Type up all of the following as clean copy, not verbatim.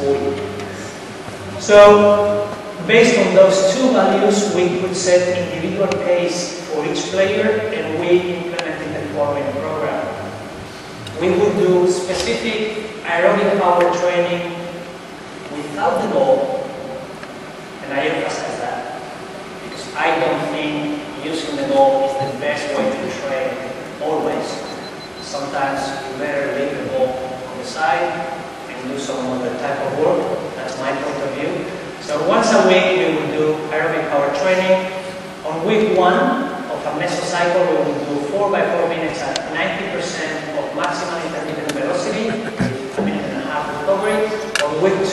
40. So, based on those two values, we could set individual pace for each player, and we implemented the following program. We would do specific aerobic power training without the goal, and I emphasize that, because I don't think using the goal is the best way to train always. Sometimes you better leave the goal on the side and do some other type of work. That's my point of view. So once a week we will do aerobic power training. On week 1 of a mesocycle we will do 4 by 4 minutes at 90% of maximal intermittent velocity, with a minute and a half recovery. On week 2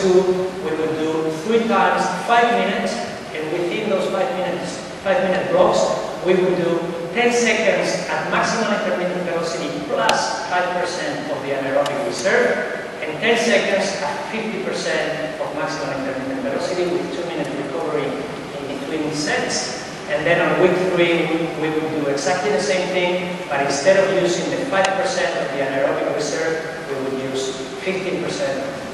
we will do 3 times 5 minutes, and within those 5-minute blocks we will do 10 seconds at maximal intermittent velocity plus 5% of the anaerobic reserve, and 10 seconds at 50% of maximal intermittent velocity with 2-minute recovery in between sets. And then on week 3, we will do exactly the same thing, but instead of using the 5% of the anaerobic reserve, we will use 15%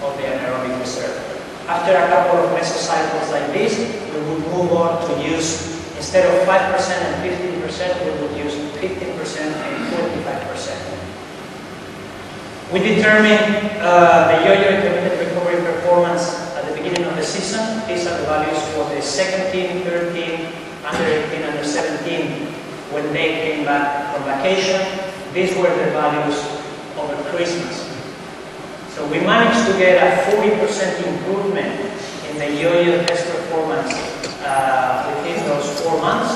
of the anaerobic reserve. After a couple of mesocycles like this, we will move on to use, instead of 5% and 15%, we will use 15% and 25%. We determine the yo-yo intermittent recovery performance at the beginning of the season. These are the values for the second team, third team, under 18, under 17, when they came back from vacation. These were the values over Christmas. So we managed to get a 40% improvement in the yo-yo test performance within those 4 months,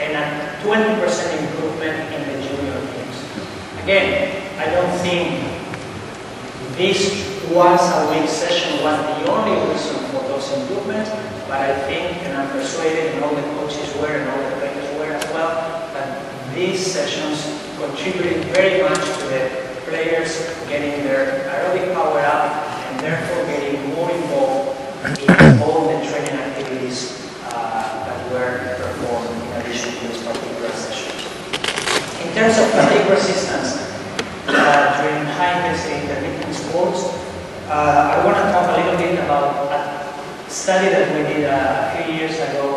and a 20% improvement in the junior teams. Again, I don't think this once-a-week session was the only reason for those improvements, but I think, and I'm persuaded, and all the coaches were, and all the players were as well, that these sessions contributed very much to the players getting their aerobic power up, and therefore getting more involved in all the training activities that were performed in addition to this particular session. In terms of fatigue resistance, during high-intensity intermittent sports, I want to talk a little bit about a study that we did a few years ago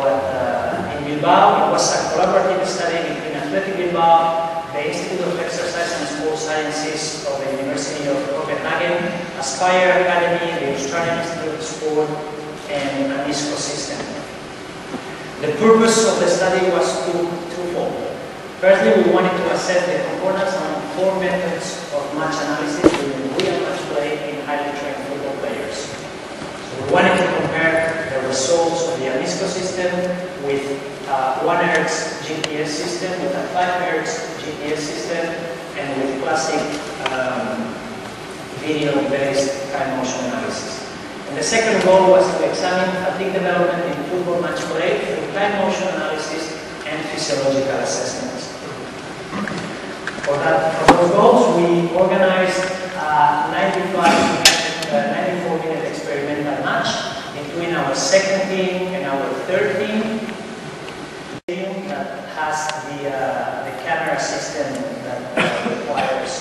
in Bilbao. It was a collaborative study between Athletic Bilbao, the Institute of Exercise and Sport Sciences of the University of Copenhagen, Aspire Academy, the Australian Institute of Sport, and an ISCO system. The purpose of the study was twofold. Firstly, we wanted to assess the concordance among 4 methods of match analysis during real match play in highly trained football players. So we wanted to compare the results of the ISCO system with 1 Hz GPS system, with a 5 Hz GPS system, and with classic video-based time motion analysis. And the second goal was to examine fatigue development in football match play through time motion analysis and physiological assessments. For those goals, we organized a 94-minute experimental match between our second team and our third team that has the camera system that requires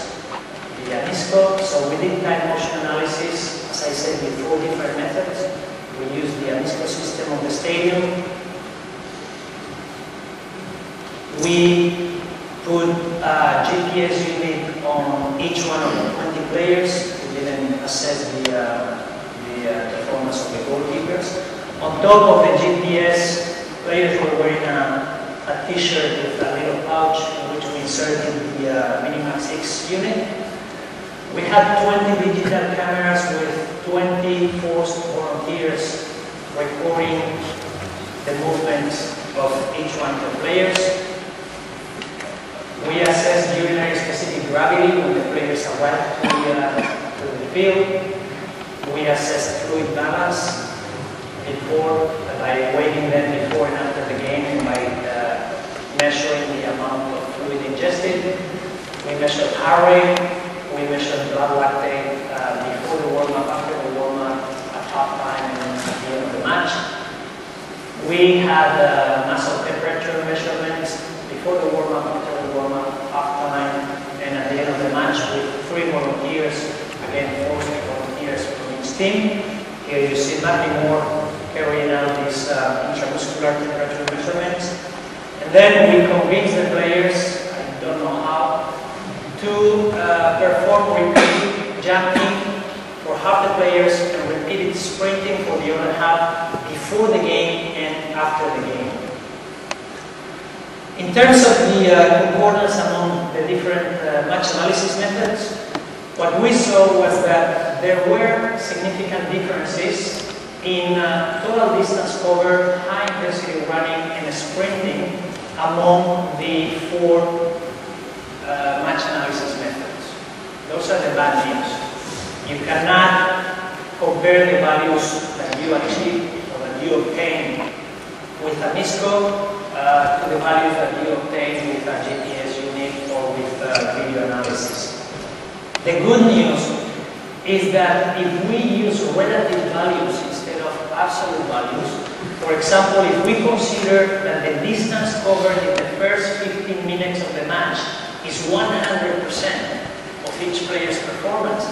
the ISCO. So we did time motion analysis, as I said, with 4 different methods. We used the ISCO system of the stadium. We put a GPS unit on each one of the 20 players. We didn't assess the performance of the goalkeepers. On top of the GPS, players were wearing a t-shirt with a little pouch in which we inserted the Minimax X unit. We had 20 digital cameras with 20 forced volunteers recording the movements of each one of the players. We assessed urinary specific gravity when the players arrived to the field. We assessed fluid balance by weighing them before and after the game, and by measuring the amount of fluid ingested. We measured heart rate. We measured blood lactate before the warm-up, after the warm-up, at halftime, and then at the end of the match. We had muscle temperature measurements before the warm-up, after the warm-up, halftime, and at the end of the match with 3 volunteers, again 4 volunteers from each team, Here you see nothing more carrying out these intramuscular temperature measurements. And then we convince the players, I don't know how, to perform repeated jumping for half the players and repeated sprinting for the other half before the game and after the game. In terms of the concordance among the different match analysis methods, what we saw was that there were significant differences in total distance covered, high intensity running and sprinting among the four match analysis methods. Those are the bad news. You cannot compare the values that you achieve or that you obtain with a MISCO to the values that you obtain with a GPS unit or with video analysis. The good news is that if we use relative values instead of absolute values, for example, if we consider that the distance covered in the first 15 minutes of the match is 100% of each player's performance,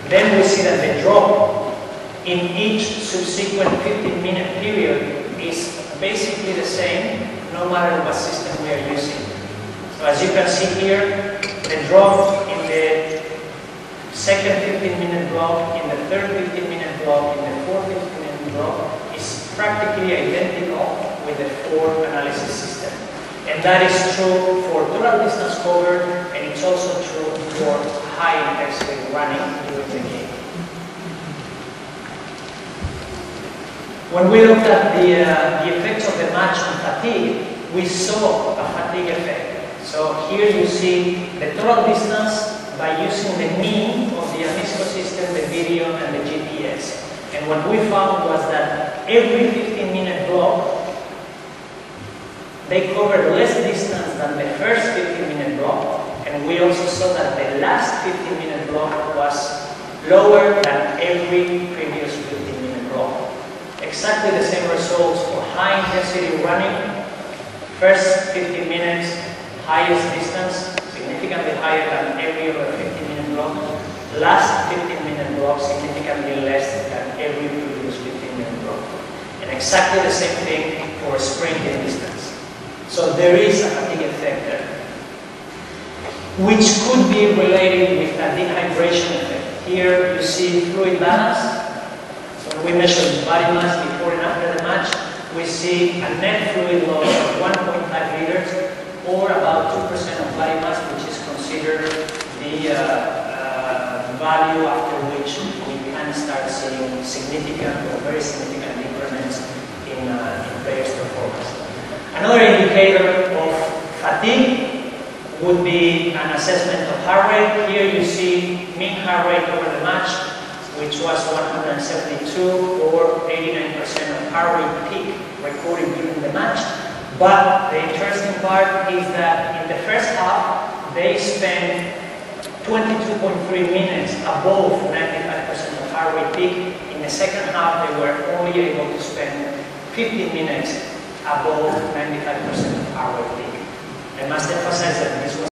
then we see that the drop in each subsequent 15-minute period is basically the same no matter what system we are using. So as you can see here, the drop in the second 15-minute block, in the third 15-minute block, in the fourth 15-minute block is practically identical with the four analysis system. And that is true for total distance covered, and it's also true for high intensity running during the game. When we looked at the effects of the match on fatigue, we saw a fatigue effect. So here you see the total distance by using the mean of the MISCO system, the video, and the GPS. And what we found was that every 15-minute block, they covered less distance than the first 15-minute block, and we also saw that the last 15-minute block was lower than every previous 15-minute block. Exactly the same results for high intensity running. First 15 minutes, highest distance, significantly higher than every other 15-minute block. Last 15-minute block, significantly less than every previous 15-minute block. And exactly the same thing for sprinting distance. So there is a fatigue effect there, which could be related with a dehydration effect. Here you see fluid balance. So when we measure body mass before and after the match, we see a net fluid loss of 1.5 liters, or about 2% of body mass, which is considered the value after which we can start seeing significant or very significant increments in players' performance. Another indicator of fatigue would be an assessment of heart rate. Here you see mean heart rate over the match, which was 172, or 89% of heart rate peak recorded during the match. But the interesting part is that in the first half, they spent 22.3 minutes above 95% of heart rate peak. In the second half, they were only able to spend 15 minutes above 95% of heart rate peak. I must emphasize that this was